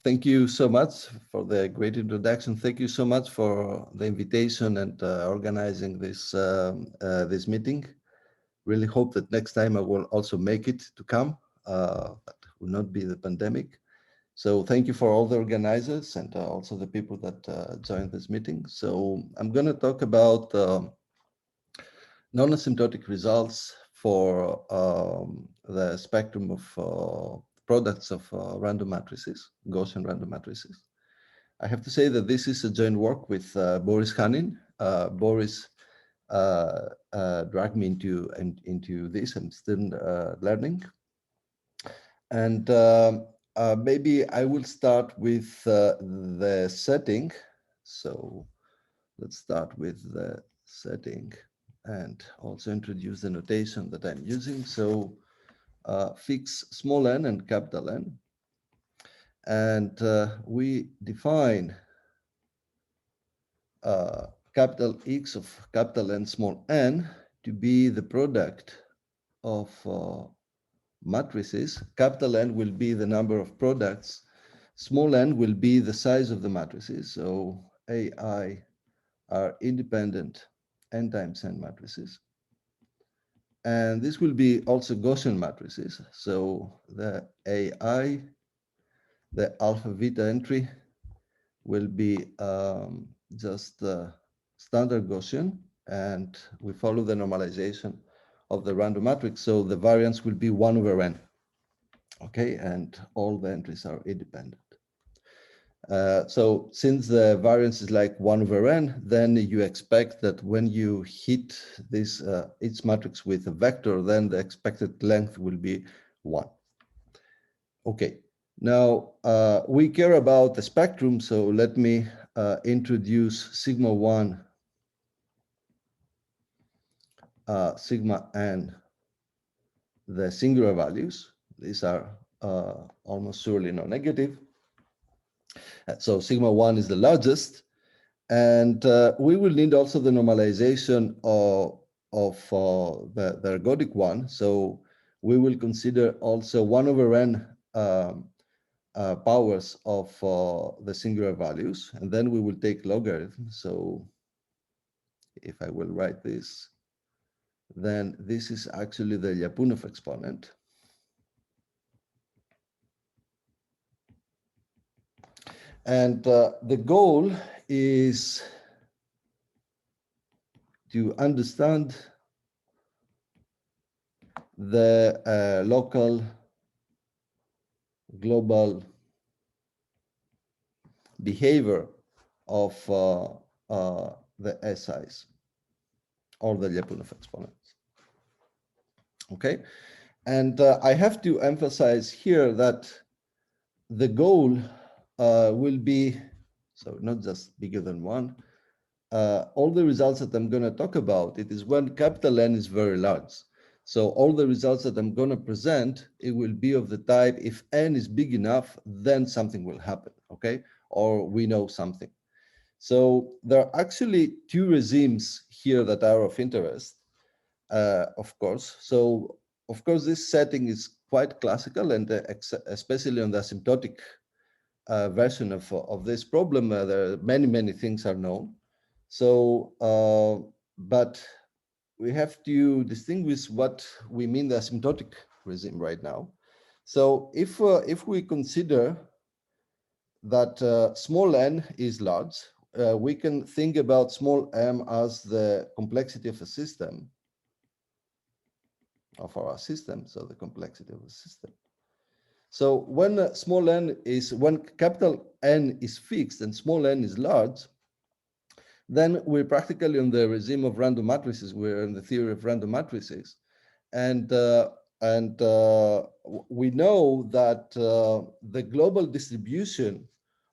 Thank you so much for the great introduction. Thank you so much for the invitation and organizing this meeting. Really hope that next time I will also make it to come, but will not be the pandemic. So thank you for all the organizers and also the people that joined this meeting. So I'm going to talk about non-asymptotic results for the spectrum of products of random matrices, Gaussian random matrices. I have to say that this is a joint work with Boris Hanin. Boris dragged me into this. I'm still learning. And maybe I will start with the setting. So let's start with the setting and also introduce the notation that I'm using. So fix small n and capital N. And we define capital X of capital N small n to be the product of matrices. Capital N will be the number of products. Small n will be the size of the matrices. So AI are independent n times n matrices. And this will be also Gaussian matrices. So the AI, the alpha beta entry will be just standard Gaussian, and we follow the normalization of the random matrix. So the variance will be 1 over n. Okay, and all the entries are independent. So since the variance is like 1 over n, then you expect that when you hit this each matrix with a vector, then the expected length will be 1. Okay, now we care about the spectrum, so let me introduce sigma 1, sigma n, the singular values. These are almost surely non-negative. So sigma 1 is the largest, and we will need also the normalization of the ergodic one. So we will consider also 1 over n powers of the singular values, and then we will take logarithm. So if I will write this, then this is actually the Lyapunov exponent. And the goal is to understand the local global behavior of the SIs or the Lyapunov exponents. Okay, and I have to emphasize here that the goal will be, so not just bigger than 1. All the results that I'm going to talk about, it is when capital N is very large. So all the results that I'm going to present, it will be of the type, if n is big enough, then something will happen, okay? Or we know something. So there are actually 2 regimes here that are of interest, of course. So, of course, this setting is quite classical, and especially on the asymptotic version of this problem, there are many things are known. So, but we have to distinguish what we mean the asymptotic regime right now. So if we consider that small n is large, we can think about small m as the complexity of a system, of our system, so the complexity of a system. So when small n is, when capital N is fixed and small n is large, then we're practically on the regime of random matrices. We're in the theory of random matrices. And we know that the global distribution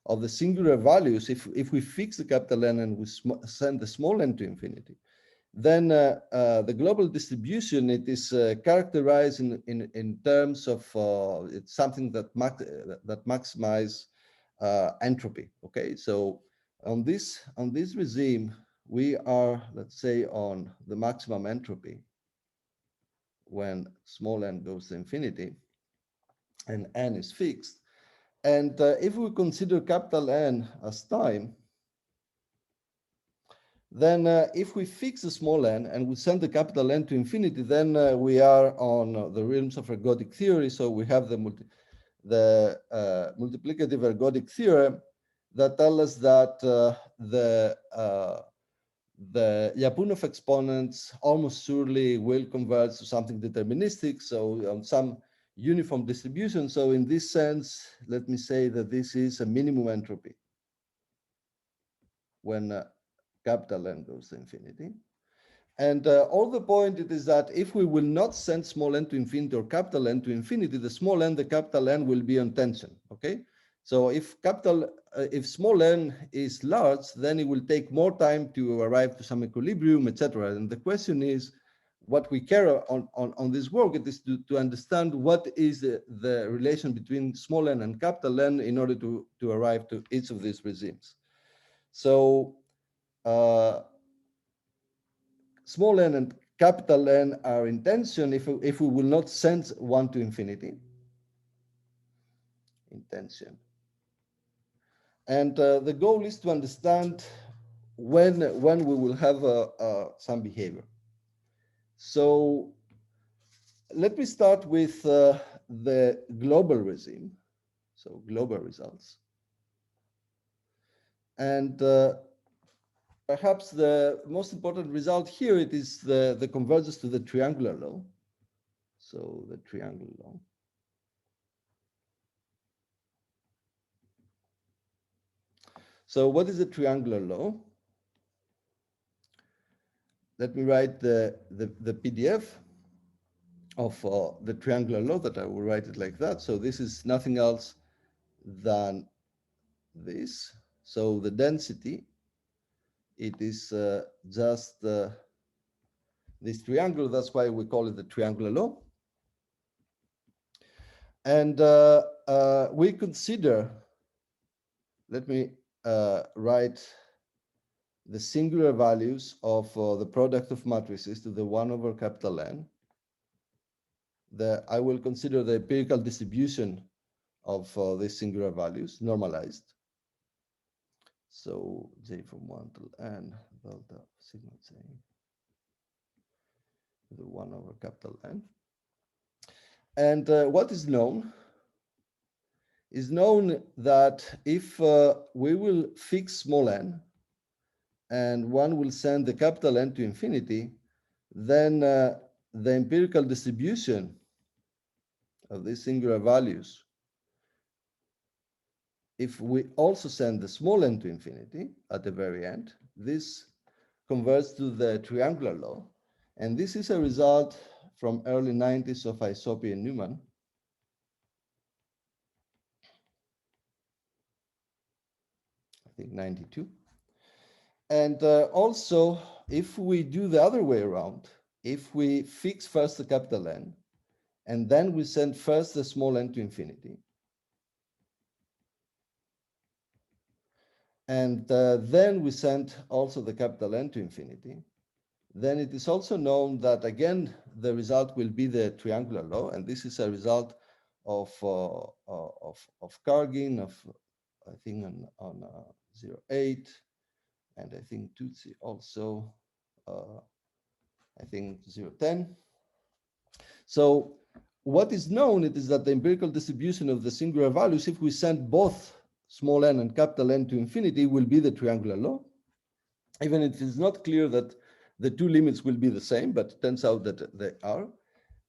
of the singular values, if we fix the capital N and we send the small n to infinity, then the global distribution, it is characterized in terms of it's something that maximize entropy. Okay, so on this regime, we are, let's say, on the maximum entropy when small n goes to infinity and n is fixed. And if we consider capital N as time, then if we fix the small n and we send the capital N to infinity, then we are on the realms of ergodic theory. So we have the multiplicative ergodic theorem that tells us that the Lyapunov exponents almost surely will converge to something deterministic, so on some uniform distribution. So in this sense, let me say that this is a minimum entropy when capital N goes to infinity. And all the point it is that if we will not send small n to infinity or capital N to infinity, the small n, the capital N will be on tension, okay? So if small n is large, then it will take more time to arrive to some equilibrium, etc. And the question is, what we care on this work, it is to understand what is the relation between small n and capital N in order to arrive to each of these regimes. So small n and capital N are in tension if we will not send one to infinity. In tension. And the goal is to understand when we will have some behavior. So let me start with the global regime, so global results. And perhaps the most important result here, it is the convergence to the triangular law. So the triangular law. So what is the triangular law? Let me write the PDF of the triangular law, that I will write it like that. So this is nothing else than this. So the density, it is just this triangle. That's why we call it the triangular law. And we consider, let me write the singular values of the product of matrices to the 1 over capital N. I will consider the empirical distribution of these singular values normalized. So J from 1 to N delta sigma J the 1 over capital N. And what is known that if we will fix small n and one will send the capital N to infinity, then the empirical distribution of these singular values, if we also send the small n to infinity at the very end, this converts to the triangular law. And this is a result from early 90s of Aesopy and Newman. I think 92. And also, if we do the other way around, if we fix first the capital N, and then we send first the small n to infinity, and then we send also the capital N to infinity, then it is also known that, again, the result will be the triangular law. And this is a result of Kargin, I think on 08, and I think Tutsi also, I think 010. So what is known, it is that the empirical distribution of the singular values, if we send both small n and capital N to infinity, will be the triangular law. Even if it is not clear that the two limits will be the same, but it turns out that they are.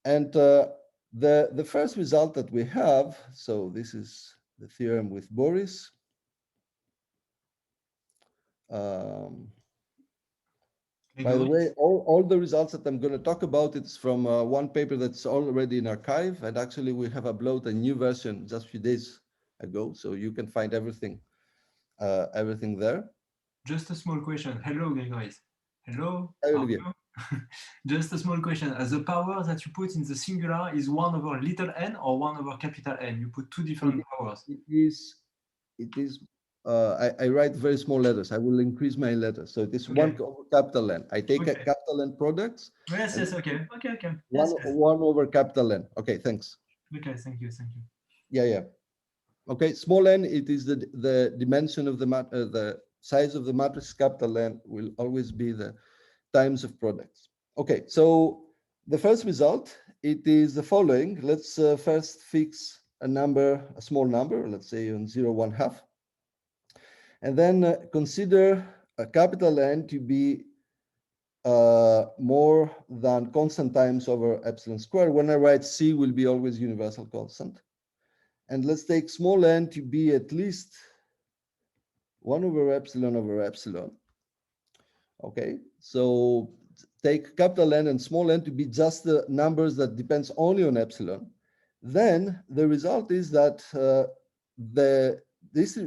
And the first result that we have, so this is the theorem with Boris. By the way, all the results that I'm going to talk about, it's from one paper that's already in archive. And actually, we have uploaded a new version just a few days ago. So you can find everything there. Just a small question. Hello, Grigorios. Hello. Hi, Olivier. Just a small question. The power that you put in the singular is 1 over little n or 1 over capital N? You put two different powers. It is. I write very small letters. I will increase my letters. So it is 1 over capital N. I take a capital N products. Yes, okay. One over capital N. Okay, thanks. Okay, thank you. Yeah. Okay, small n, it is the dimension of the size of the matrix. Capital N will always be the times of products. Okay, so the first result, it is the following. Let's first fix a number, a small number, let's say on 0, 1/2. And then consider a capital N to be more than constant times over epsilon squared. When I write C will be always universal constant. And let's take small n to be at least 1 over epsilon. Okay, so take capital N and small n to be just the numbers that depends only on epsilon. Then the result is that the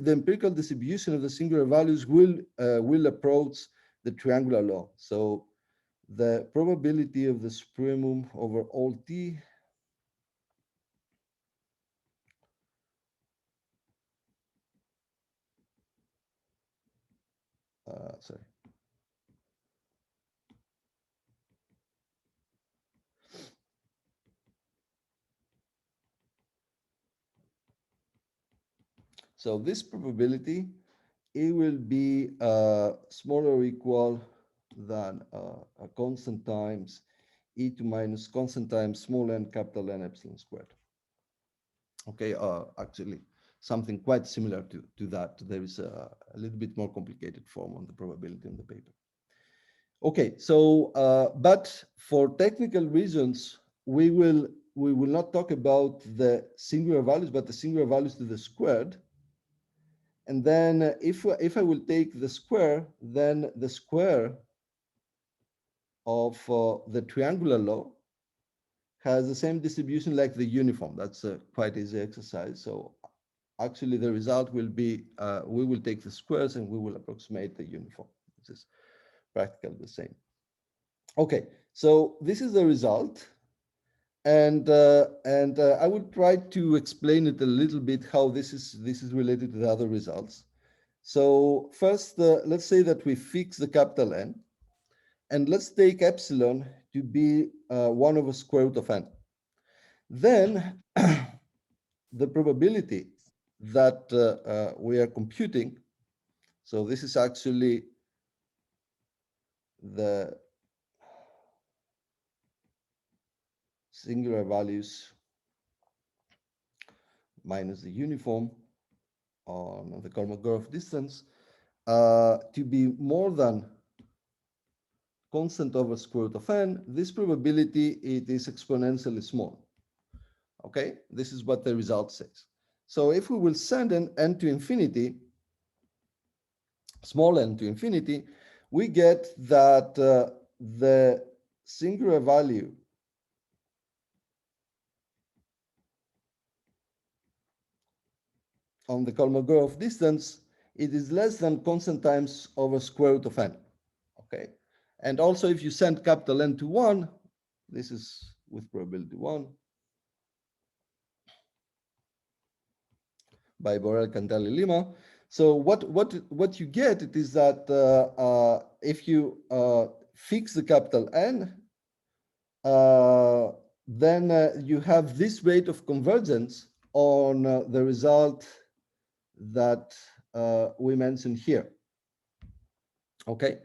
empirical distribution of the singular values will approach the triangular law. So the probability of the supremum over all t sorry. So this probability, it will be smaller or equal than a constant times e to minus constant times small n capital N epsilon squared. Okay, actually something quite similar to that. There is a little bit more complicated form on the probability in the paper. Okay, so but for technical reasons, we will not talk about the singular values, but the singular values to the squared. And then if I will take the square, then the square of the triangular law has the same distribution like the uniform. That's a quite easy exercise. So actually the result will be, we will take the squares and we will approximate the uniform, which is practically the same. Okay, so this is the result. And I will try to explain it a little bit how this is related to the other results. So first, let's say that we fix the capital N, and let's take epsilon to be 1 over square root of n. Then the probability that we are computing, so this is actually the singular values minus the uniform on the Kolmogorov distance, to be more than constant over square root of n. This probability, it is exponentially small. Okay, this is what the result says. So if we will send an n to infinity, small n to infinity, we get that the singular value on the Kolmogorov distance, it is less than constant times over square root of n. Okay, and also if you send capital N to 1, this is with probability 1 by Borel, Cantelli, Lima. So what you get, it is that if you fix the capital N, then you have this rate of convergence on the result that we mentioned here. Okay,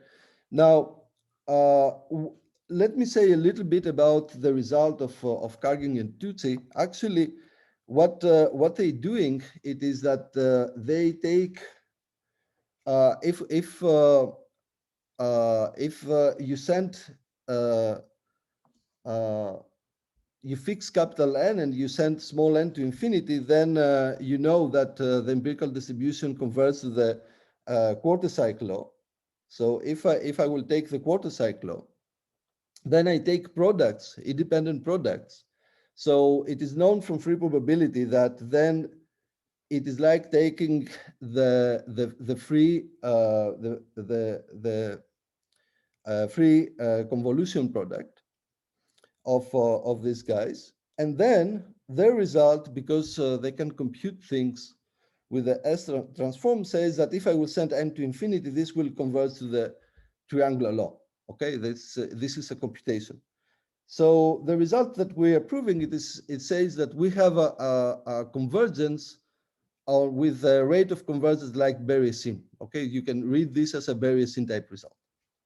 now let me say a little bit about the result of Kargin and Tutsi. Actually, what they're doing, it is that they take if you send you fix capital N and you send small n to infinity, then you know that the empirical distribution converts to the quarter cycle law. So if I will take the quarter cycle law, then I take products, independent products. So it is known from free probability that then it is like taking the free free convolution product of these guys, and then their result, because they can compute things with the S transform, says that if I will send n to infinity, this will converge to the triangular law. Okay, this is a computation. So the result that we are proving, it says that we have a convergence or with a rate of convergence like Bayesian. Okay, you can read this as a Bayesian type result.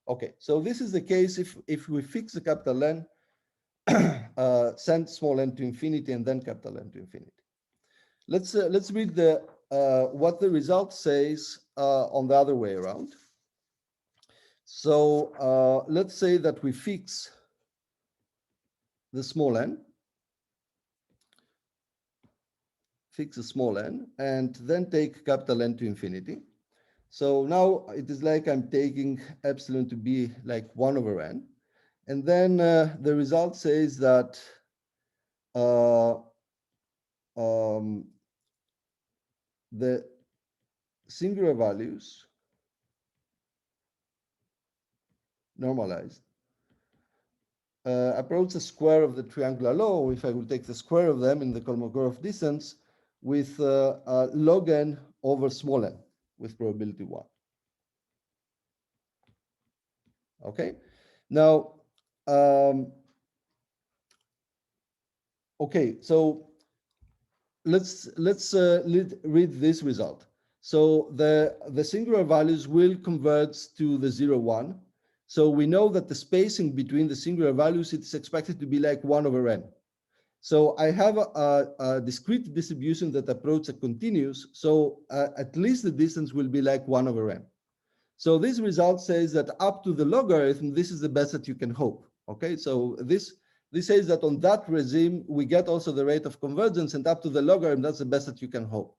Okay, so this is the case if we fix the capital N, send small n to infinity, and then capital N to infinity. Let's read the what the result says on the other way around. So let's say that we fix the small n, and then take capital N to infinity. So now it is like I'm taking epsilon to be like 1 over n. And then the result says that the singular values normalized approach the square of the triangular law, if I will take the square of them in the Kolmogorov distance, with log n over small n with probability 1. Okay, now okay, so let's read this result. So the singular values will converge to the 0, 1. So we know that the spacing between the singular values is expected to be like 1 over n. So I have a discrete distribution that approaches a continuous. So at least the distance will be like 1 over n. So this result says that up to the logarithm, this is the best that you can hope. Okay, so this says that on that regime, we get also the rate of convergence, and up to the logarithm, that's the best that you can hope.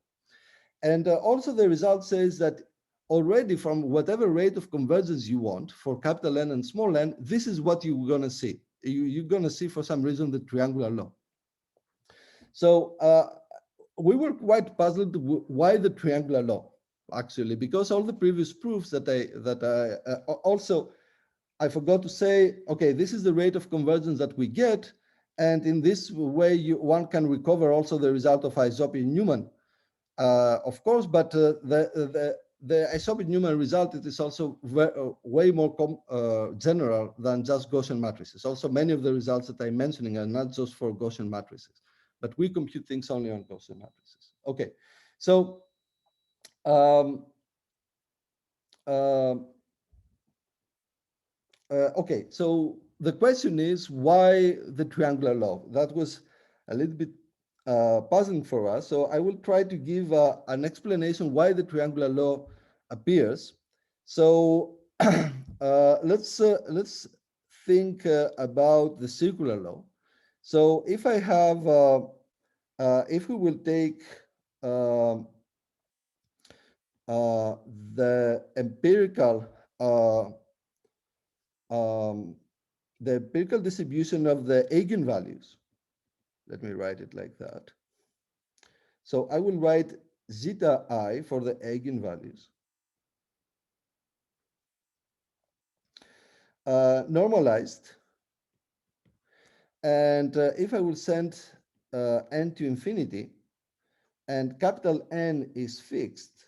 And also the result says that already from whatever rate of convergence you want for capital N and small n, this is what you're going to see. You're going to see for some reason the triangular law. So we were quite puzzled why the triangular law, actually, because all the previous proofs that I also, I forgot to say, okay, this is the rate of convergence that we get. And in this way, one can recover also the result of Isopian-Newman, of course, but the Isopian-Newman result, it is also way more general than just Gaussian matrices. Also, many of the results that I'm mentioning are not just for Gaussian matrices, but we compute things only on Gaussian matrices. Okay, so okay, so the question is why the triangular law? That was a little bit puzzling for us. So I will try to give an explanation why the triangular law appears. So let's think about the circular law. So if I have, if we will take the empirical distribution of the eigenvalues. Let me write it like that. So I will write zeta I for the eigenvalues. Normalized. And if I will send n to infinity and capital N is fixed,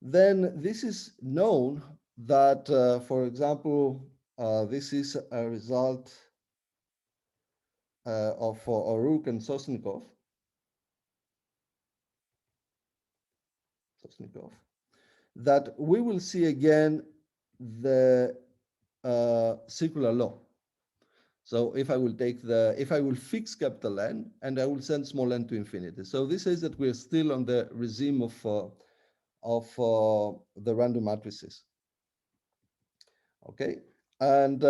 then this is known that, for example, this is a result of O'Rourke and Sosnikov, that we will see again the circular law. So if I will take if I will fix capital N and I will send small n to infinity. So this says that we're still on the regime of the random matrices. Okay, and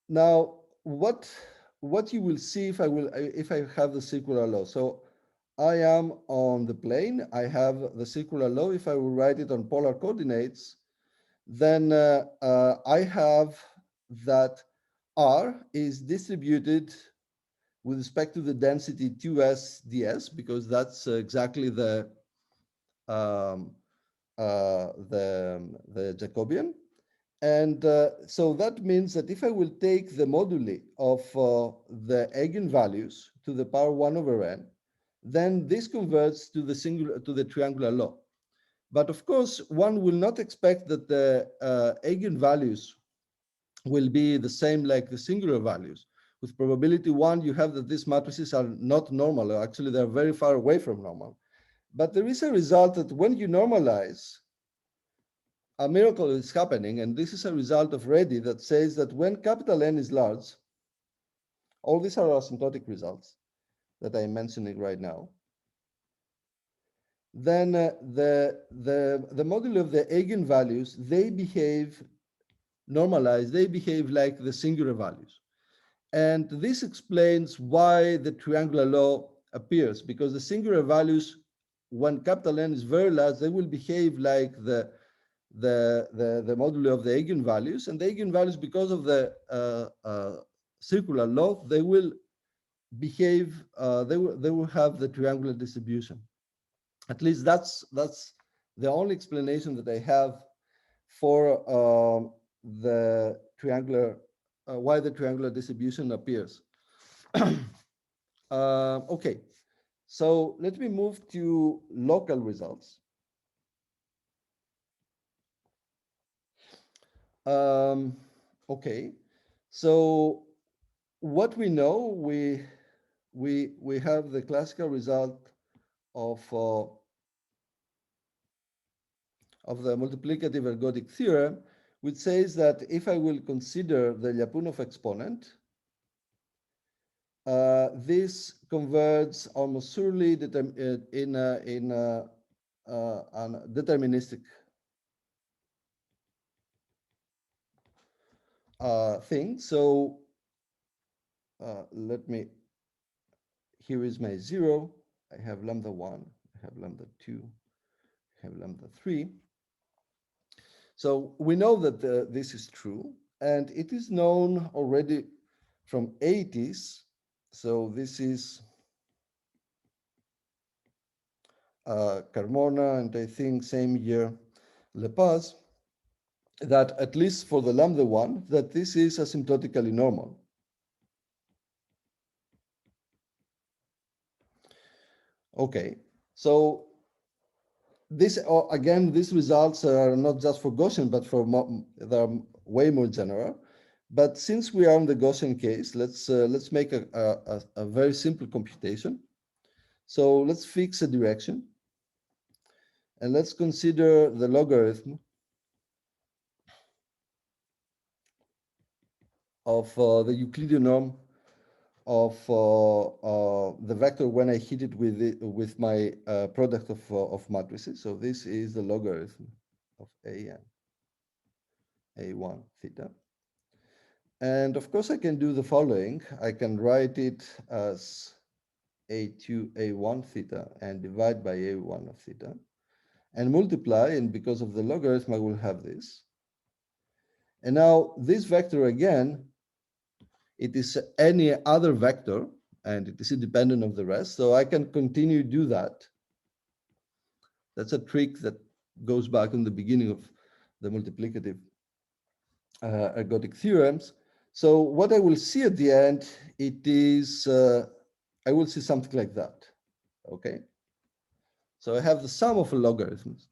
now what you will see if I have the circular law. So I am on the plane. I have the circular law. If I will write it on polar coordinates, then I have that R is distributed with respect to the density 2s ds, because that's exactly the Jacobian. And so that means that if I will take the moduli of the eigenvalues to the power 1 over n, then this converts to the triangular law. But of course, one will not expect that the eigenvalues will be the same like the singular values. With probability 1, you have that these matrices are not normal, or actually they're very far away from normal. But there is a result that when you normalize, a miracle is happening, and this is a result of Reddy that says that when capital N is large, all these are asymptotic results that I'm mentioning right now, then the model of the eigenvalues, they behave normalized, they behave like the singular values. And this explains why the triangular law appears, because the singular values, when capital N is very large, they will behave like the modulo of the eigenvalues, and the eigenvalues, because of the circular law, they will behave, they will have the triangular distribution. At least that's the only explanation that I have for the triangular, why the triangular distribution appears. Okay, so let me move to local results. Okay, so what we know, we have the classical result of the multiplicative ergodic theorem, which says that if I will consider the Lyapunov exponent, this converges almost surely in a deterministic thing. So let me, here is my 0. I have lambda 1, I have lambda 2, I have lambda 3. So we know that this is true, and it is known already from 80s. So this is Carmona, and I think same year Lepage, that at least for the lambda 1, that this is asymptotically normal. Okay, so this, again, these results are not just for Gaussian, but for they're way more general. But since we are on the Gaussian case, let's make a very simple computation. So let's fix a direction, and let's consider the logarithm of the Euclidean norm of the vector when I hit it with my product of matrices. So this is the logarithm of A1 theta. And of course, I can do the following. I can write it as A2 A1 theta and divide by A1 of theta and multiply. And because of the logarithm, I will have this. And now this vector again, it is any other vector, and it is independent of the rest. So I can continue to do that. That's a trick that goes back in the beginning of the multiplicative ergodic theorems. So what I will see at the end, it is, I will see something like that, okay? So I have the sum of logarithms.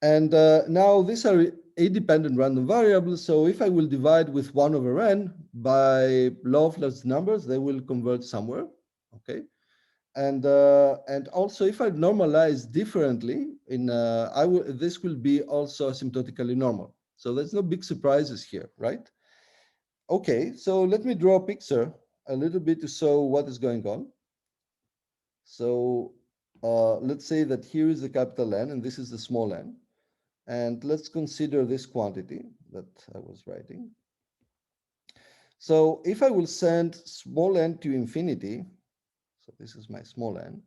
And now these are independent random variables. So if I will divide with 1 over n by law of large numbers, they will converge somewhere, okay? And also if I normalize differently, this will be also asymptotically normal. So there's no big surprises here, right? Okay, so let me draw a picture a little bit to show what is going on. So let's say that here is the capital N and this is the small n. And let's consider this quantity that I was writing. So if I will send small n to infinity, so this is my small n,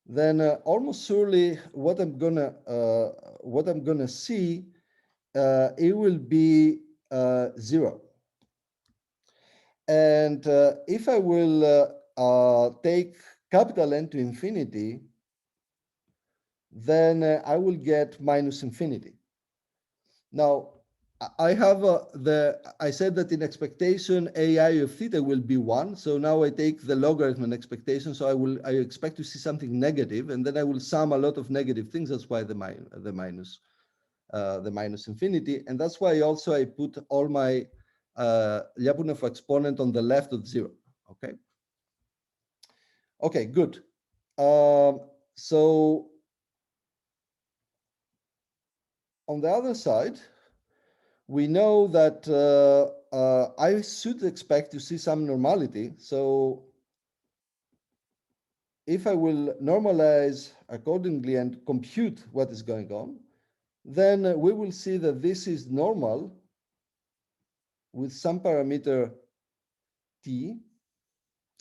then almost surely what I'm gonna see, it will be 0. And if I will take capital N to infinity, then I will get minus infinity. Now, I have I said that in expectation, AI of theta will be 1. So now I take the logarithm in expectation. So I expect to see something negative, and then I will sum a lot of negative things. That's why the minus infinity. And that's why also I put all my Lyapunov exponent on the left of 0. Okay. Okay, good. So on the other side, we know that I should expect to see some normality. So if I will normalize accordingly and compute what is going on, then we will see that this is normal with some parameter t,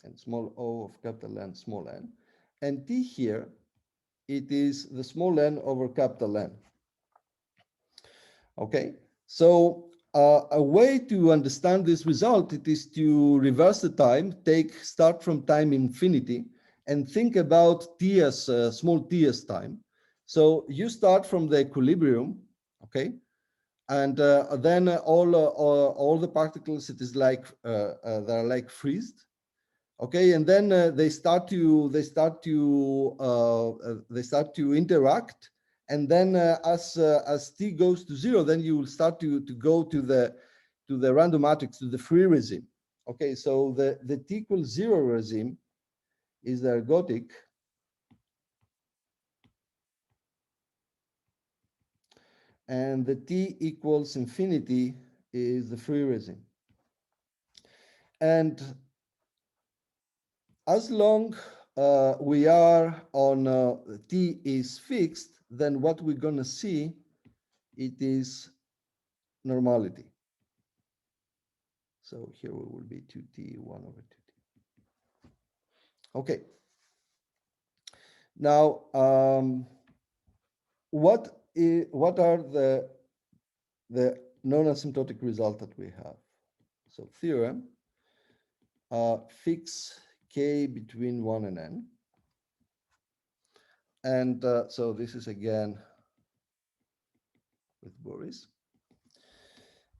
and small o of capital N, small n, and t here, it is the small n over capital N. Okay, so a way to understand this result, it is to reverse the time, start from time infinity, and think about t as small t as time. So you start from the equilibrium, okay, and then all the particles, it is like they're like freezed, okay, and then they start to interact, and then as t goes to 0, then you will start to go to the random matrix, to the free regime. Okay, so the t equals 0 regime is the ergodic, and the t equals infinity is the free regime. And as long we are on t is fixed, then what we're going to see, it is normality. So here we will be 2t, 1 over 2t. Okay. Now, what are the non-asymptotic results that we have? So theorem, fix k between 1 and n. And so this is again with Boris.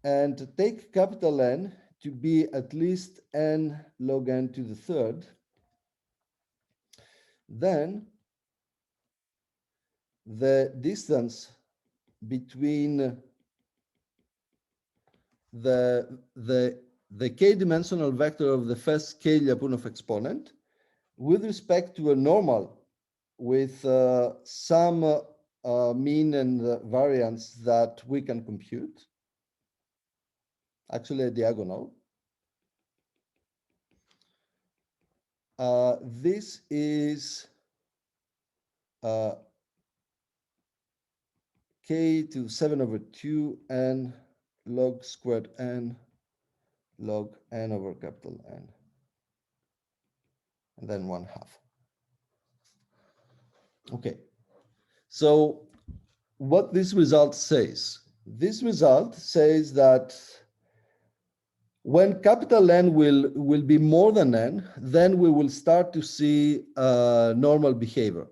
And take capital N to be at least n log n to the third. Then the distance between the k-dimensional vector of the first k Lyapunov exponent with respect to a normal with some mean and variance that we can compute, actually a diagonal. This is k to 7 over 2 n log squared n log n over capital N, and then 1/2. Okay, so what this result says? This result says that when capital N will be more than n, then we will start to see normal behavior.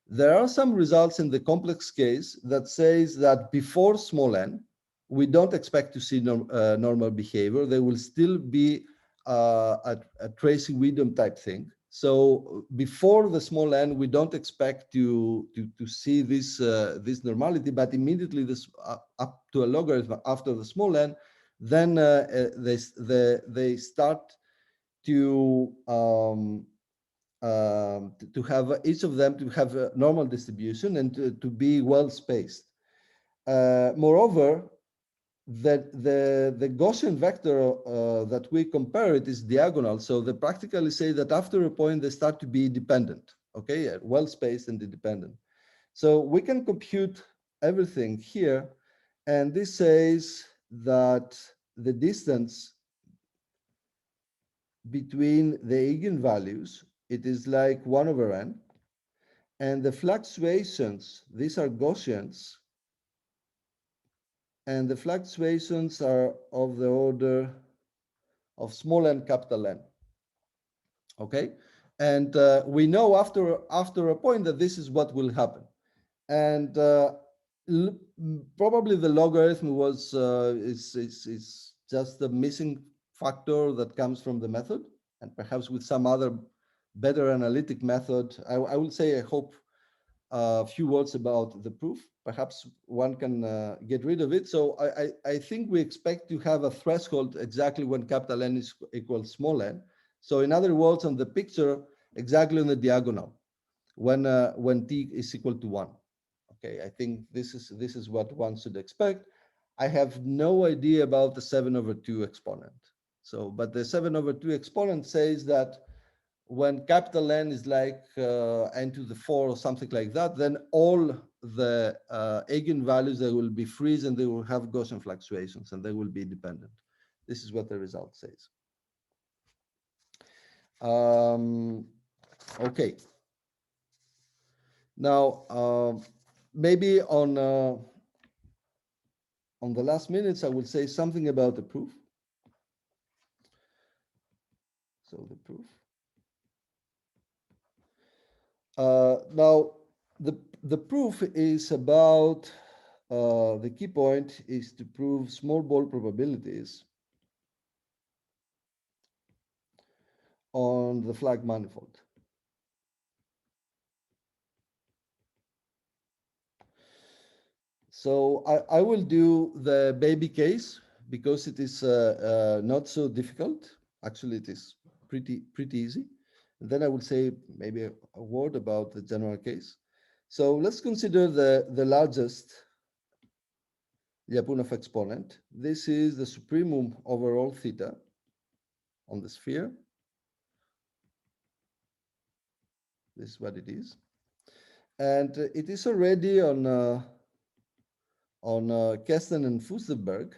There are some results in the complex case that says that before small n, we don't expect to see normal behavior. There will still be a tracing medium type thing. So before the small n, we don't expect to see this normality, but immediately this up to a logarithm after the small n, then they start to have each of them to have a normal distribution and to be well spaced. Moreover, the Gaussian vector that we compare, it is diagonal. So they practically say that after a point, they start to be dependent, okay, well spaced and independent. So we can compute everything here. And this says that the distance between the eigenvalues, it is like 1 over n. And the fluctuations, these are Gaussians, and the fluctuations are of the order of small n, capital N. Okay, and we know after a point that this is what will happen, and probably the logarithm was is just a missing factor that comes from the method, and perhaps with some other better analytic method, I will say, I hope, a few words about the proof. Perhaps one can get rid of it. So I think we expect to have a threshold exactly when capital N is equals small n. So in other words, on the picture, exactly on the diagonal, when t is equal to 1. Okay, I think this is what one should expect. I have no idea about the 7/2 exponent. So, but the 7/2 exponent says that when capital N is like n to the 4 or something like that, then all the eigenvalues, they will be freeze and they will have Gaussian fluctuations and they will be dependent. This is what the result says. Okay. Now, maybe on the last minutes, I will say something about the proof. So the proof. Now, the proof is about, the key point is to prove small ball probabilities on the flag manifold. So I will do the baby case because it is not so difficult. Actually, it is pretty easy. And then I will say maybe a word about the general case. So let's consider the largest Lyapunov exponent. This is the supremum over all theta on the sphere. This is what it is. And it is already on Kesten and Fusselberg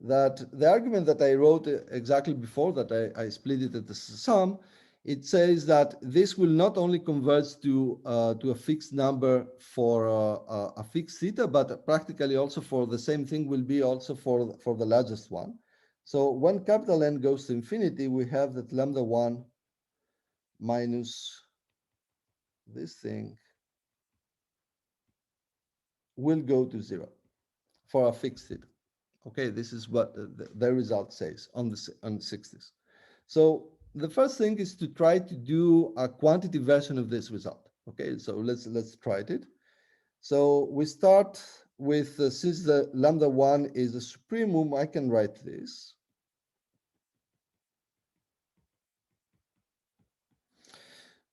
that the argument that I wrote exactly before that I split it at the sum, it says that this will not only converge to a fixed number for a fixed theta, but practically also for the same thing will be also for the largest one. So when capital N goes to infinity, we have that lambda 1 minus this thing will go to 0 for a fixed theta. Okay, this is what the result says on the 60s. So the first thing is to try to do a quantitative version of this result. Okay, so let's try it. So we start with since the lambda 1 is a supremum, I can write this.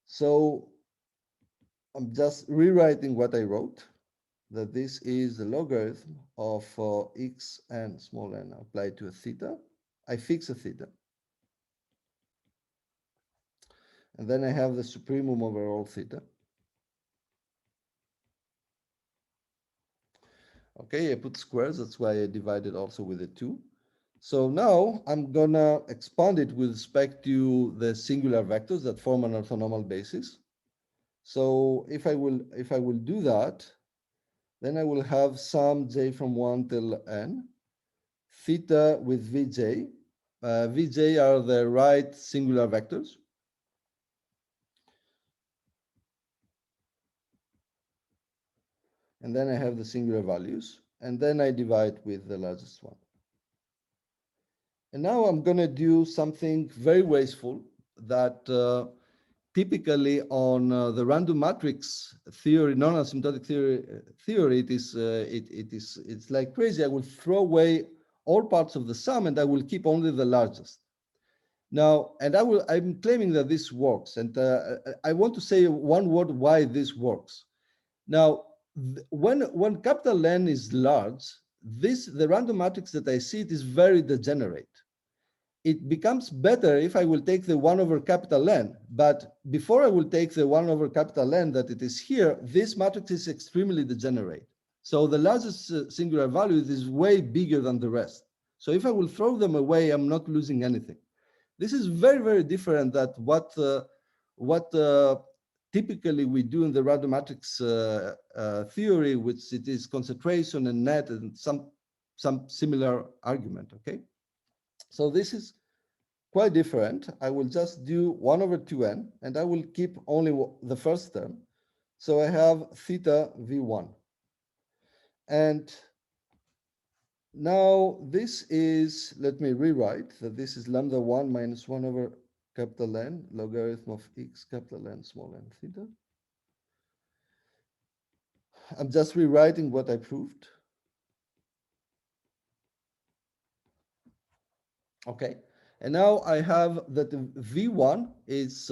So I'm just rewriting what I wrote, that this is the logarithm of x and small n applied to a theta. I fix a theta. And then I have the supremum over all theta. Okay, I put squares, that's why I divided also with a 2. So now I'm gonna expand it with respect to the singular vectors that form an orthonormal basis. So if I will do that, then I will have sum j from 1 till n, theta with vj. Vj are the right singular vectors. And then I have the singular values, and then I divide with the largest one. And now I'm going to do something very wasteful that typically on the random matrix theory, non-asymptotic theory, it's like crazy. I will throw away all parts of the sum and I will keep only the largest. Now, and I'm claiming that this works, and I want to say one word why this works. Now, when capital N is large, the random matrix that I see, it is very degenerate. It becomes better if I will take the 1 over capital N, but before I will take the 1 over capital N that it is here, this matrix is extremely degenerate. So the largest singular value is way bigger than the rest. So if I will throw them away, I'm not losing anything. This is very different than what typically we do in the random matrix theory, which it is concentration and net and some similar argument. Okay, so this is quite different. I will just do 1 over 2n, and I will keep only the first term. So I have theta v1. And now this is, let me rewrite that this is lambda 1 minus 1 over capital N, logarithm of x capital N small n theta. I'm just rewriting what I proved. Okay. And now I have that V1 is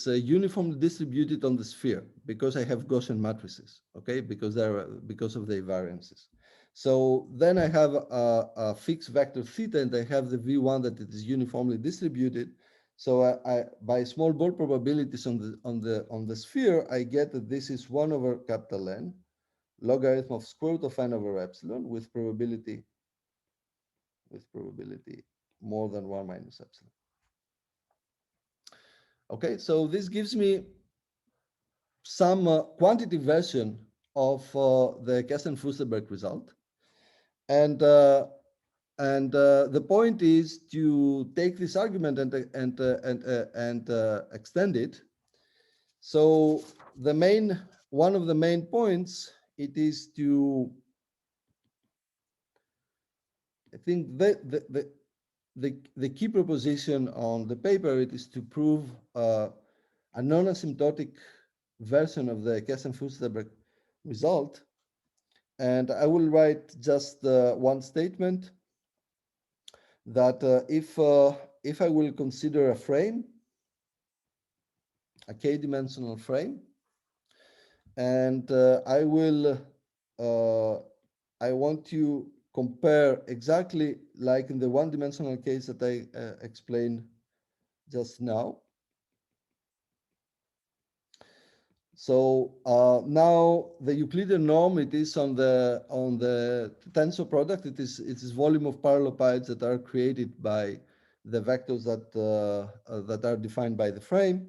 uniformly distributed on the sphere because I have Gaussian matrices, okay, because of their variances. So then I have a fixed vector theta, and I have the V1 that it is uniformly distributed. So by small ball probabilities on the sphere, I get that this is 1 over capital N logarithm of square root of n over epsilon with probability more than 1 minus epsilon. Okay, so this gives me some quantitative version of the Kesten-Fürstenberg result. And the point is to take this argument and extend it. So one of the main points, it is to, I think the key proposition on the paper, it is to prove a non-asymptotic version of the Kesten-Fürstenberg result. And I will write just one statement that if I will consider a frame, a k-dimensional frame, and I want to compare exactly like in the one-dimensional case that I explained just now. So now the Euclidean norm, it is on the tensor product. It is volume of parallelepipeds that are created by the vectors that are defined by the frame.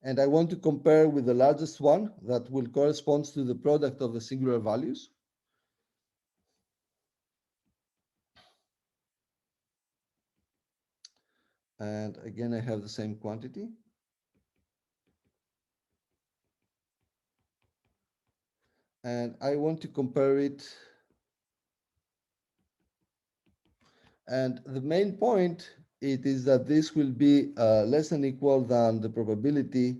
And I want to compare with the largest one that will correspond to the product of the singular values. And again, I have the same quantity. And I want to compare it. And the main point, it is that this will be less than equal than the probability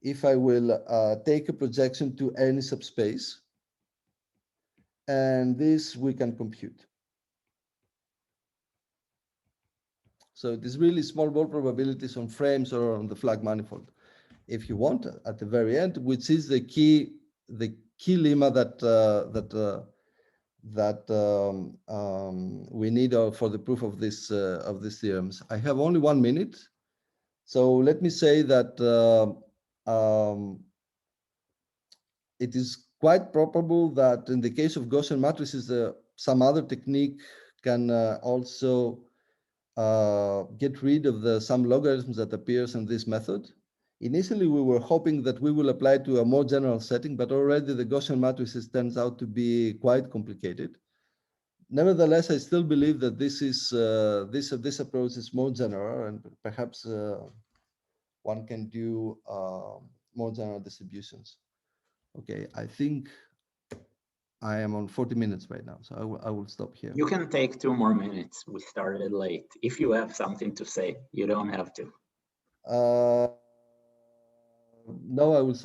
if I will take a projection to any subspace. And this we can compute. So it is really small ball probabilities on frames or on the flag manifold, if you want, at the very end, which is the key lemma that we need for the proof of these theorems. I have only 1 minute, so let me say that it is quite probable that in the case of Gaussian matrices, some other technique can also get rid of some logarithms that appears in this method. Initially, we were hoping that we will apply to a more general setting, but already the Gaussian matrices turns out to be quite complicated. Nevertheless, I still believe that this approach is more general, and perhaps one can do more general distributions. Okay, I think I am on 40 minutes right now, so I will stop here. You can take 2 more minutes. We started late. If you have something to say, you don't have to. No, I will stop.